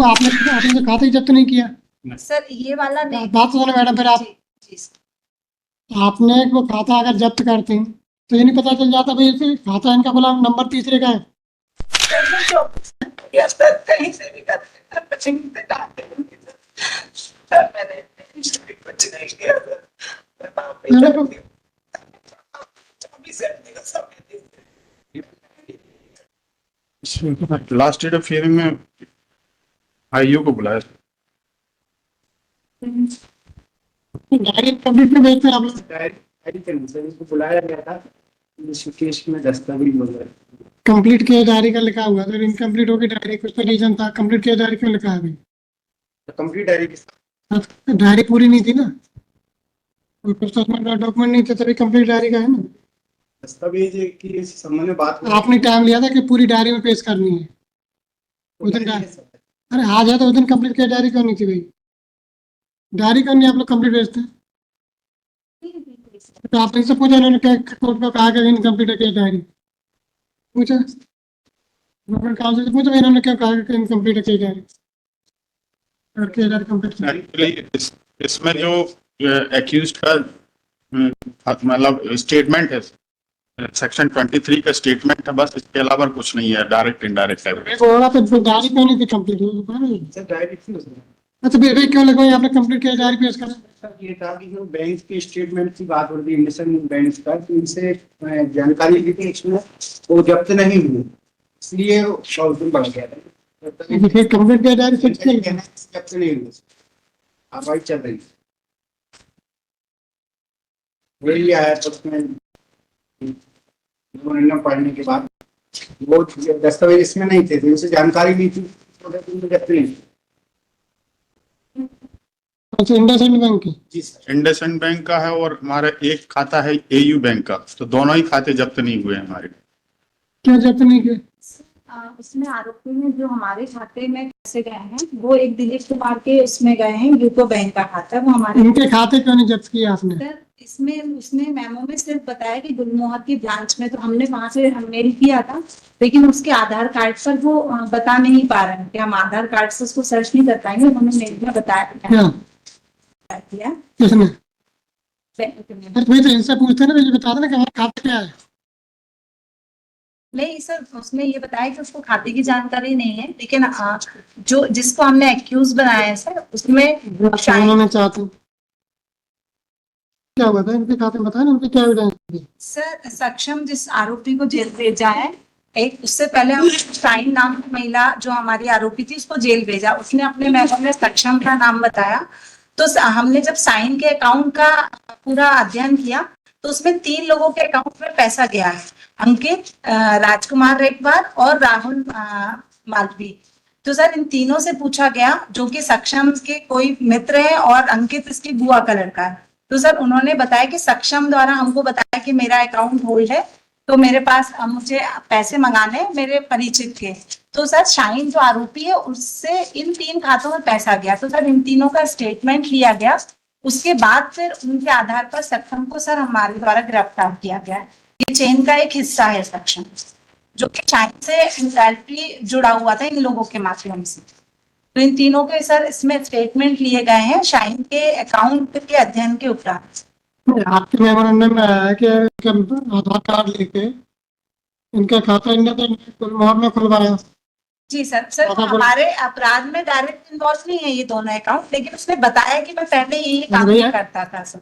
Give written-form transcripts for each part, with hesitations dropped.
आपने आपने तो खाता ही जब्त नहीं किया सर, ये वाला नहीं। बात तो सुनो मैडम, फिर आप जी सर। आपने वो खाता अगर जब्त करते हैं तो ये नहीं पता चल जाता भाई इसे खाता इनका खुला नंबर तीसरे का है। सर, मैं जो सर कहीं से भी करते हैं, बच्चे नहीं डालते हैं। सर, मैंने कुछ नहीं किया सर। मैं माफी चाहती हूँ। 24 घंटे का समय दीजिए। लास्ट डेट ऑफ हियरिंग में आईयू को बुलाया। डायरी कंप्लीट में भेजते हैं आप लोग। डायरी करनी सर, इसको बुलाया गया था इस केस में दस्तावेज वगैरह। कंप्लीट किया डायरी का लिखा हुआ तो इनकम्प्लीट होगी डायरी, कुछ तो रीजन था। कंप्लीट किया डायरी क्यों लिखा है अभी? कंप्लीट डायरी डायरी पूरी नहीं थी ना, कोई कुछ तो डॉक्यूमेंट नहीं थे, तभी कंप्लीट डायरी का है ना। दस्तावेज की इस संबंध में बात आपने टाइम लिया था कि पूरी डायरी में पेश करनी है उस दिन। अरे आज है तो उस दिन कंप्लीट किया डायरी क्यों नहीं थी भाई? डायरी क्यों नहीं आप लोग कंप्लीट भेजते हैं? तो आप इनसे पूछा, इन्होंने कोर्ट को कहा कि इनकम्प्लीट है डायरी, पूछा गवर्नमेंट काउंसिल से पूछा इन्होंने क्यों कहा कि इनकम्प्लीट है डायरी और क्या डायरी कंप्लीट। एक्चुअली इसमें जो एक्यूज्ड का मतलब स्टेटमेंट है, सेक्शन 23 का स्टेटमेंट है, बस इसके अलावा कुछ नहीं है। डायरेक्ट इनडायरेक्ट है। तो डायरी क्यों नहीं थी कंप्लीट? सर डायरी थी उसमें। अच्छा फिर क्यों लगवाई आपने कंप्लीट किया डायरी पेश करा? सर ये था कि जो बैंक के स्टेटमेंट की बात हो रही है इंडसइंड बैंक का, तो इनसे जानकारी ली थी इसमें, वो जब्त नहीं हुई, इसलिए प्रॉब्लम बढ़ गया था। फिर कंप्लीट किया डायरी फिक्स नहीं किया। जब्त नहीं हुई, कार्रवाई चल रही है। वही आया तो उसमें पढ़ने के बाद वो दस्तावेज इसमें नहीं थे, तो उसे जानकारी ली थी, जब्त नहीं। अच्छा इंडसइंड बैंक की? जी सर। इंडसइंड बैंक का है और हमारा एक खाता है एयू बैंक का, तो दोनों ही खाते जब्त नहीं हुए हमारे। क्यों जब्त नहीं किए? उसमें आरोपी में जो हमारे खाते में पैसे गए हैं वो एक दिलीप कुमार के उसमें गए हैं, यूको बैंक का खाता, वो हमारे। इनके खाते क्यों नहीं जब्त किए आपने? सर इसमें उसने मेमो में सिर्फ बताया कि गुलमोहर की ब्रांच में, तो हमने वहां से मेल किया था, लेकिन उसके आधार कार्ड पर वो बता नहीं पा रहे हैं कि हम आधार कार्ड से उसको सर्च नहीं कर पाएंगे। उन्होंने मेल में बताया किया। किसने? बैंक में। अरे भाई तो इनसे पूछते ना, ये बता देना कि हमारा खाता क्या है। नहीं सर, उसने ये बताया कि उसको खाते की जानकारी नहीं है, लेकिन जो जिसको हमने एक्यूज बनाया है सर, उसमें शायद चाहते क्या हुआ था इनके खाते में, बताया ना उनके क्या एविडेंस थी? सर सक्षम जिस आरोपी को जेल भेजा है, एक उससे पहले हम शाइन नाम की महिला जो हमारी आरोपी थी उसको जेल भेजा, उसने अपने मेमो में सक्षम का नाम बताया। तो हमने जब साइन के अकाउंट का पूरा अध्ययन किया तो उसमें 3 लोगों के अकाउंट में पैसा गया है, अंकित, राजकुमार रेखवार और राहुल मालवी। तो सर इन तीनों से पूछा गया, जो कि सक्षम के कोई मित्र है और अंकित इसकी बुआ का लड़का है। तो सर उन्होंने बताया कि सक्षम द्वारा हमको बताया कि मेरा अकाउंट होल्ड है, तो मेरे पास मुझे पैसे मंगाने मेरे परिचित के। तो सर शाहीन जो आरोपी है उससे इन 3 खातों में पैसा गया, तो सर इन तीनों का स्टेटमेंट लिया गया। उसके बाद फिर उनके आधार पर सक्षम को सर हमारे द्वारा गिरफ्तार किया गया। ये चेन का एक हिस्सा है सक्षम, जो कि शाहीन से इनडायरेक्टली जुड़ा हुआ था इन लोगों के माध्यम से। तो इन तीनों के सर इसमें स्टेटमेंट लिए गए हैं शाहीन के अकाउंट के अध्ययन के उपरांत। आपके मेमोरेंडम में आया कि आधार कार्ड लेके इनका खाता गुलमोहर में खुलवाया। जी सर हमारे अपराध में डायरेक्ट इन्वॉल्व नहीं है ये दोनों अकाउंट, लेकिन उसने बताया कि मैं पहले यही काम करता था सर।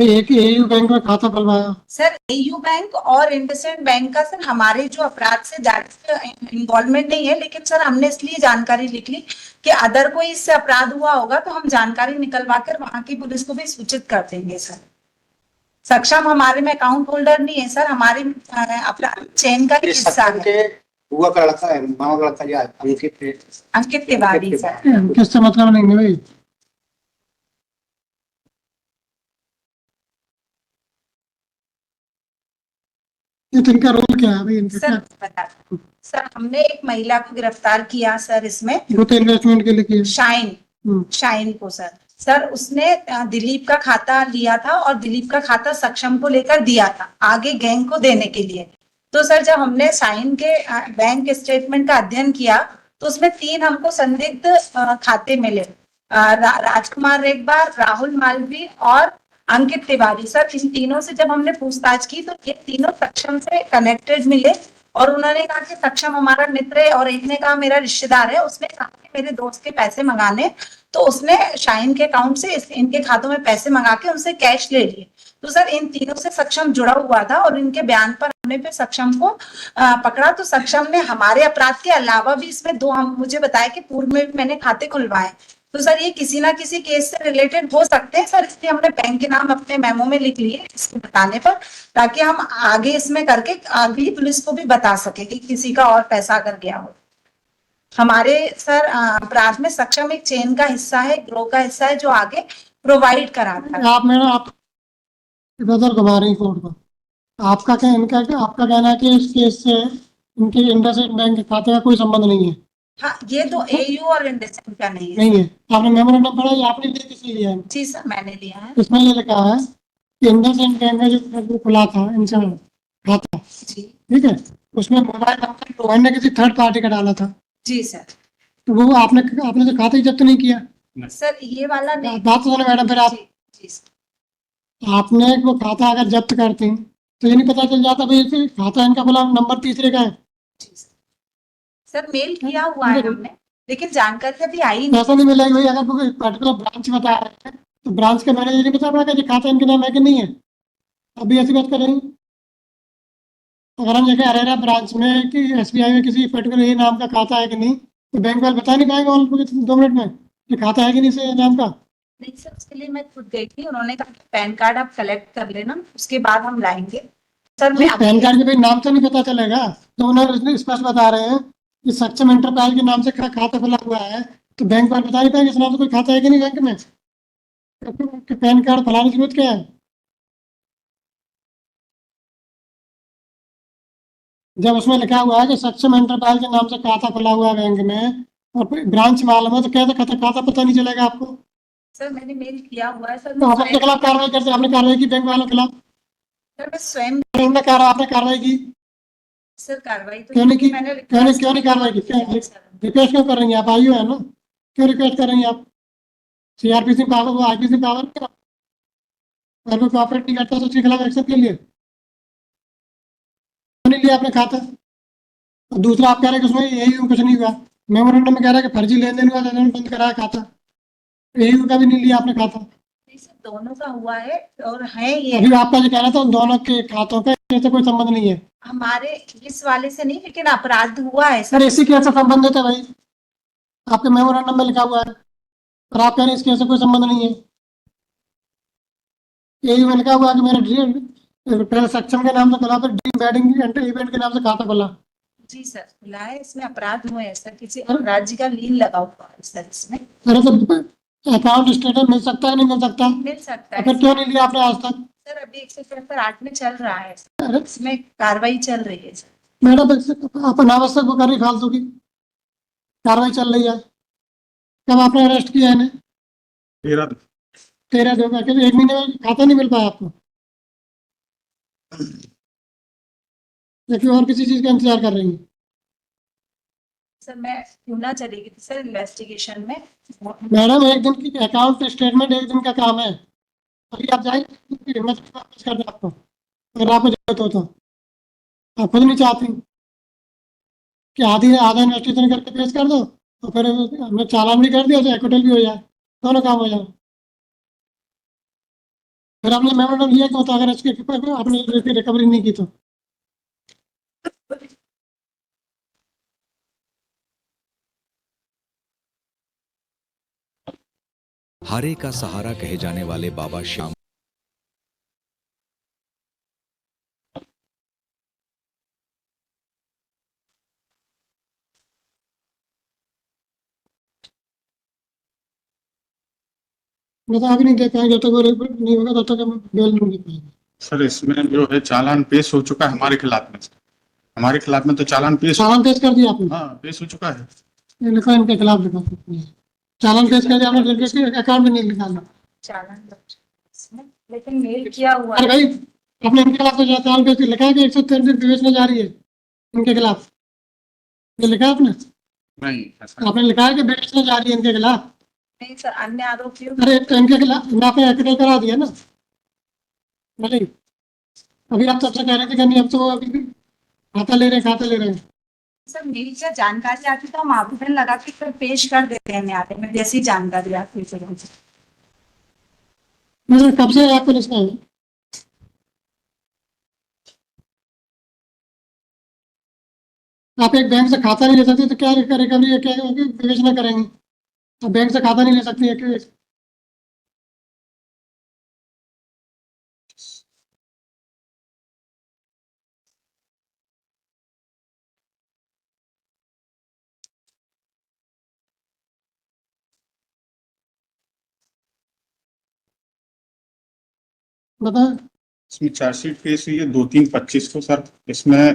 एक एयू बैंक में खाता खुलवाया। सर एयू बैंक और इंडसइंड बैंक का सर हमारे जो अपराध से डायरेक्ट इन्वॉल्वमेंट नहीं है, लेकिन सर हमने इसलिए जानकारी लिख ली कि अदर कोई इससे अपराध हुआ होगा तो हम जानकारी निकलवा कर वहां की पुलिस को भी सूचित कर देंगे सर। सक्षम हमारे में अकाउंट होल्डर नहीं है सर, हमारी अपना चेन का हिस्सा है। हुआ का लड़का है, मामा का लड़का या अंकित तिवारी सर। किससे मतलब नहीं भाई? इनका रोल क्या है भाई? इनका सर बता सर, हमने एक महिला को गिरफ्तार किया सर इसमें, वो तो इन्वेस्टमेंट के लिए किया। शाइन को सर, सर उसने दिलीप का खाता लिया था और दिलीप का खाता सक्षम को लेकर दिया था आगे गैंग को देने के लिए। तो सर जब हमने साइन के बैंक स्टेटमेंट का अध्ययन किया तो उसमें 3 हमको संदिग्ध खाते मिले, राजकुमार रेगबार, राहुल मालवी और अंकित तिवारी। सर इन तीनों से जब हमने पूछताछ की तो ये तीनों सक्षम से कनेक्टेड मिले और उन्होंने कहा कि सक्षम हमारा मित्र है और एक ने कहा मेरा रिश्तेदार है। उसने कहा कि मेरे दोस्त के पैसे मंगाने, तो उसने शाइन के अकाउंट से इनके खातों में पैसे मंगा के उनसे कैश ले लिए। तो सर इन तीनों से सक्षम जुड़ा हुआ था और इनके बयान पर हमने फिर सक्षम को पकड़ा। तो सक्षम ने हमारे अपराध के अलावा भी इसमें 2 मुझे बताया कि पूर्व में भी मैंने खाते खुलवाए। तो सर ये किसी ना किसी केस से रिलेटेड हो सकते हैं सर, इसलिए हमने बैंक के नाम अपने मेमो में लिख लिए इसको बताने पर, ताकि हम आगे इसमें करके अगली पुलिस को भी बता सके कि किसी का और पैसा अगर गया हो। हमारे सर अपराध में सक्षम एक चेन का हिस्सा है, ग्रोह का हिस्सा है जो आगे प्रोवाइड कराता है। आप मेरा आप इधर उधर घुमा रही कोर्ट को। आपका कहना है कि इस केस से इनके इंडसइंड बैंक के खाते का कोई संबंध नहीं है। हाँ, ये तो एयू और इंडसइंड का नहीं है। नहीं है। आपने मेमोरेंडम पढ़ा या आपने लिए किसी लिया है? जी सर मैंने लिया है। इसमें ये लिखा है कि इंडसइंड बैंक में जो खुला था इनसे खाता, जी ठीक है, उसमें मोबाइल नंबर रोहन ने किसी थर्ड पार्टी का डाला था, जी सर। तो वो आपने तो खाता ही जब्त नहीं किया। सर ये वाला नहीं। बात सुनो मैडम, फिर आप जी जी सर। आपने वो खाता अगर जब्त करते तो ये नहीं पता चल जाता भाई ये खाता इनका बोला नंबर तीसरे का है। जी सर। सर मेल किया हुआ है हमने, लेकिन जानकारी अभी आई नहीं। पैसा नहीं मिलेगा भाई। अगर कोई पर्टिकुलर ब्रांच बता रहे हैं तो ब्रांच का मैनेजर नहीं बता पाएगा कि खाता इनके नाम है कि नहीं है। अभी ऐसी बात करेंगे, अगर हम जगह अरेरा ब्रांच में कि SBI में किसी पर्टिकुलर ये नाम का खाता है कि नहीं, तो बैंक वाले बता नहीं पाएंगे उनको 2 मिनट में कि खाता है कि नहीं से नाम का। नहीं सर, उसके लिए मैं खुद गई थी, उन्होंने कहा कि पैन कार्ड आप कलेक्ट कर लेना, उसके बाद हम लाएंगे। सर मैं पैन कार्ड के भाई नाम से नहीं पता चलेगा, तो उन्होंने स्पष्ट बता रहे हैं कि सक्षम एंटरप्राइज के नाम से खाता खुला हुआ है, तो बैंक वाले बता नहीं पाएंगे इस नाम से कोई खाता है कि नहीं बैंक में। तो पैन कार्ड फैलाने की जरूरत क्या है? जब उसमें लिखा हुआ है कि सक्षम एंटरप्राइज के नाम से खाता खुला हुआ है बैंक में और ब्रांच मालूम है, तो कैसे खाता पता नहीं चलेगा आपको? सर मैंने मेल किया हुआ है सर। तो आप अपने खिलाफ कार्रवाई करते, आपने कार्रवाई की बैंक वालों के खिलाफ? सर मैं स्वयं आपने कार्रवाई की? सर कार्रवाई तो क्यों नहीं की? मैंने क्यों नहीं कार्रवाई की? रिक्वेस्ट क्यों कर रही हैं आप? आयु है ना, क्यों रिक्वेस्ट कर रही हैं आप? CRPC पावर, वो IPC पावर, अगर कोई कॉपरेट नहीं करता तो उसके खिलाफ एक्शन के लिए क्यों नहीं लिया आपने खाता? और दूसरा आप कह रहे हैं कि उसमें यही कुछ नहीं हुआ, मेमोरेंडम में कह रहा है कि फर्जी लेन देन हुआ, बंद कराया खाता, यही का भी नहीं लिया आपने खाता। नहीं सर, दोनों का हुआ है और है ये। अभी आपका जो कहना था उन दोनों के खातों का इससे कोई संबंध नहीं है। हमारे इस वाले से नहीं, लेकिन अपराध हुआ है सर इसी केस से संबंधित है भाई, आपके मेमोरेंडम में लिखा हुआ है, और आप कह रहे हैं इस केस से कोई संबंध नहीं है। यही में लिखा हुआ है कि मेरे पहले सक्षम के नाम से खुला, फिर ड्रीम वेडिंग इवेंट के नाम से खाता खुला। जी सर खुला है, इसमें अपराध हुए हैं सर, किसी राज्य का लीन लगा हुआ है सर इसमें। अरे तो अकाउंट स्टेटमेंट मिल सकता है नहीं मिल सकता? मिल सकता तो है फिर क्यों नहीं लिया आपने आज तक? सर, अभी 177(8) में चल रहा है, अरे इसमें कार्रवाई चल रही है सर। मैडम आप अनावश्यक वो कर रही फालतू की कार्रवाई चल रही है। कब आपने अरेस्ट किया है? 13 दिन का, 1 महीने में खाता नहीं मिल पाया आपको, या फिर और किसी चीज का इंतजार कर रही है? सर मैं क्यों ना चलेगी थी सर इन्वेस्टिगेशन में। मैडम एक दिन की अकाउंट स्टेटमेंट 1 दिन का काम है। अभी आप जाएंगे वापस कर दें आपको, अगर आपको जरूरत हो तो। आप खुद नहीं चाहती कि आधा इन्वेस्टिगेशन करके पेश कर दो, तो फिर हमने चालान भी कर दिया तो एक्विटल भी हो जाए, दोनों काम हो जाए। फिर आपने मेमोरेंडम लिया क्यों? तो अगर इसके आपने रिकवरी नहीं की तो। हारे का सहारा कहे जाने वाले बाबा श्याम बता भी नहीं दे पाएंगे, जब तक वो नहीं होगा तब तक हम बेल नहीं दे पाएंगे। सर इसमें जो है चालान पेश हो चुका है हमारे खिलाफ में, हमारे खिलाफ में तो चालान पेश चालान पेश कर दिया आपने? हाँ पेश हो चुका है। ये लिखा इनके खिलाफ लिखा। चालान पेश कर दिया आपने, रेलवे के अकाउंट में नहीं निकाला। चालान इसमें, लेकिन मेल किया हुआ अरे है। भाई, आपने इनके खिलाफ तो चालान पेश लिखा है कि 133 विवेचना जारी है इनके खिलाफ, ये लिखा है आपने? नहीं ऐसा आपने लिखा है कि विवेचना जारी है इनके खिलाफ। नहीं सर, अन्य आरोपियों अरे तो इनके खिलाफ आपने एक्ट करा दिया ना, नहीं? अभी आप सबसे कह रहे थे कि नहीं, अब तो अभी भी खाता ले रहे हैं, खाता ले रहे हैं। सर, मेरी क्या जानकारी आती तो हम आवेदन लगा के फिर पेश कर देते हैं न्यायालय में, जैसी जानकारी आती है। मतलब कब से आप पुलिस में हैं? आप एक बैंक से खाता नहीं ले सकते तो क्या रिकवरी, क्या विवेचना करेंगे? आप बैंक से खाता नहीं ले सकते हैं, बताएं। इसमें चार्जशीट पेश हुई है 2/3/25 को सर। इसमें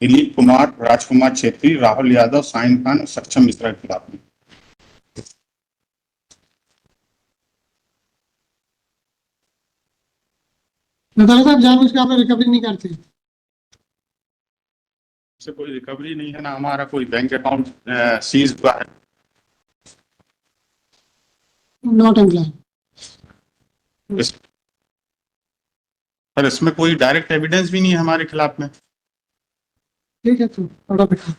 दिलीप कुमार, राजकुमार छेत्री, राहुल यादव, साइन खान और सक्षम मिश्रा के खिलाफ में। अदालत साहब जानबूझ के आपने रिकवरी नहीं करते? से कोई रिकवरी नहीं है ना, हमारा कोई बैंक अकाउंट सीज हुआ है। Not employ. पर इसमें कोई डायरेक्ट एविडेंस भी नहीं है हमारे खिलाफ में। ठीक है, तो ऑर्डर दिखा।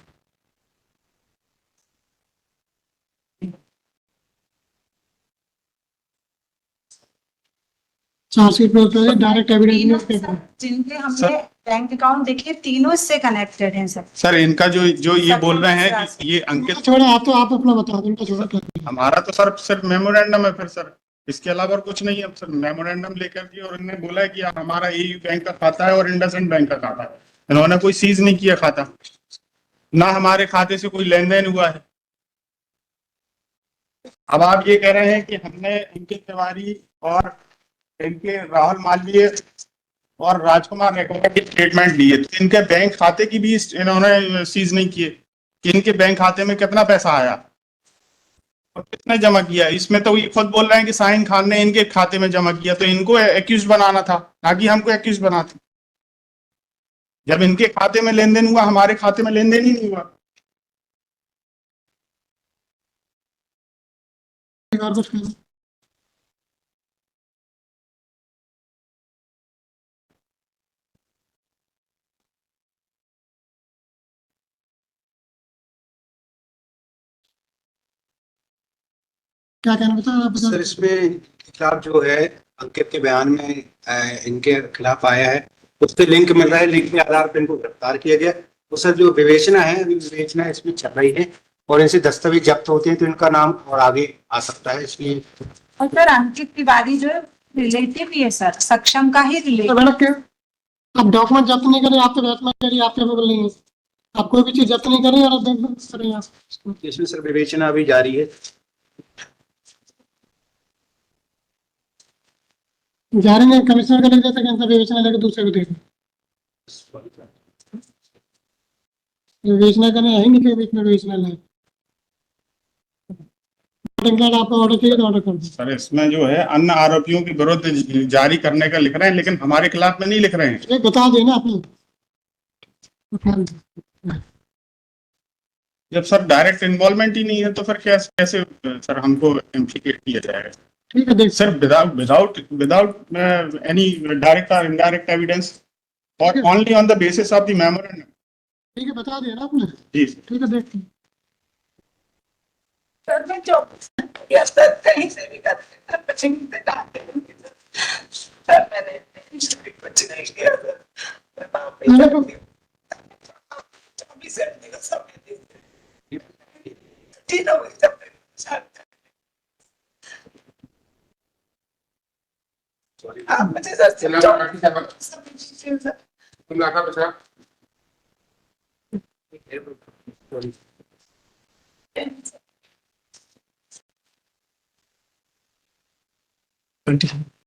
चार्जशीट में डायरेक्ट एविडेंस नहीं है। जिनके हमने बैंक अकाउंट देखे, तीनों इससे कनेक्टेड हैं सर। सर इनका जो जो ये बोल रहे हैं कि ये अंकित, छोड़े, आप अपना बता दो, उनका छोड़ा क्या है। हमारा तो सर सिर्फ मेमोरेंडम है फिर सर, इसके अलावा और कुछ नहीं है। सर मेमोरेंडम लेकर के और इन्होंने बोला है कि हमारा एयू बैंक का खाता है और इंडसइंड बैंक का खाता है। इन्होंने कोई सीज नहीं किया खाता, ना हमारे खाते से कोई लेन देन हुआ है। अब आप ये कह रहे हैं कि हमने अंकित तिवारी और इनके राहुल मालवीय और राजकुमार रेखा की स्टेटमेंट ली है, तो इनके बैंक खाते की भी इन्होंने सीज नहीं किए कि इनके बैंक खाते में कितना पैसा आया और कितने जमा किया। इसमें तो ये खुद बोल रहे हैं कि साइन खान ने इनके खाते में जमा किया, तो इनको एक्यूज बनाना था, ना कि हमको एक्यूज बनाते। जब इनके खाते में लेन देन हुआ, हमारे खाते में लेन देन ही नहीं हुआ। और कुछ कहना? क्या कहना बता आप बता। सर इसमें खिलाफ जो है अंकित के बयान में इनके खिलाफ आया है, उससे लिंक मिल रहा है, लिंक के आधार पर इनको गिरफ्तार किया गया। तो सर जो विवेचना है, अभी विवेचना इसमें चल रही है और इनसे दस्तावेज जब्त होते हैं तो इनका नाम और आगे आ सकता है, इसलिए। और सर, अंकित तिवारी जो है रिलेटिव ही है सर, सक्षम का ही तो रिलेटिव। मैडम क्या आप डॉक्यूमेंट जब्त नहीं करें, आप तो बैठना करिए, आप कैपेबल नहीं है। आप कोई भी चीज जब्त नहीं करें और करें आप। इसमें सर विवेचना अभी जारी है। जारी नहीं, कमिश्नर का लिख देते हैं, विवेचना लेकर दूसरे को दे दें। विवेचना करने है ही नहीं कि बीच में विवेचना ले। आपको ऑर्डर चाहिए तो ऑर्डर कर दो। सर इसमें जो है अन्य आरोपियों के विरुद्ध जारी करने का लिख रहे हैं, लेकिन हमारे खिलाफ में नहीं लिख रहे हैं। ये बता देना आपने। जब सर डायरेक्ट इन्वॉल्वमेंट ही नहीं है तो फिर कैसे सर हमको इम्प्लीकेट किया जाएगा? ठीक है, देख सर विदाउट एनी डायरेक्ट और इनडायरेक्ट एविडेंस और only on the basis of the memorandum. ठीक है, बता दिया ना आपने। जी ठीक है, देखते हैं। सर मैं जॉब या सर कहीं से भी करते हैं, बच्चे से डांटते हैं। सर मैंने कुछ नहीं किया सर। मैं माफी मैंने चाहती हूँ। 24 घंटे का समय दीजिए। ठीक है, वही सब मेरे साथ। आप मुझे सर से सब चीजें सर।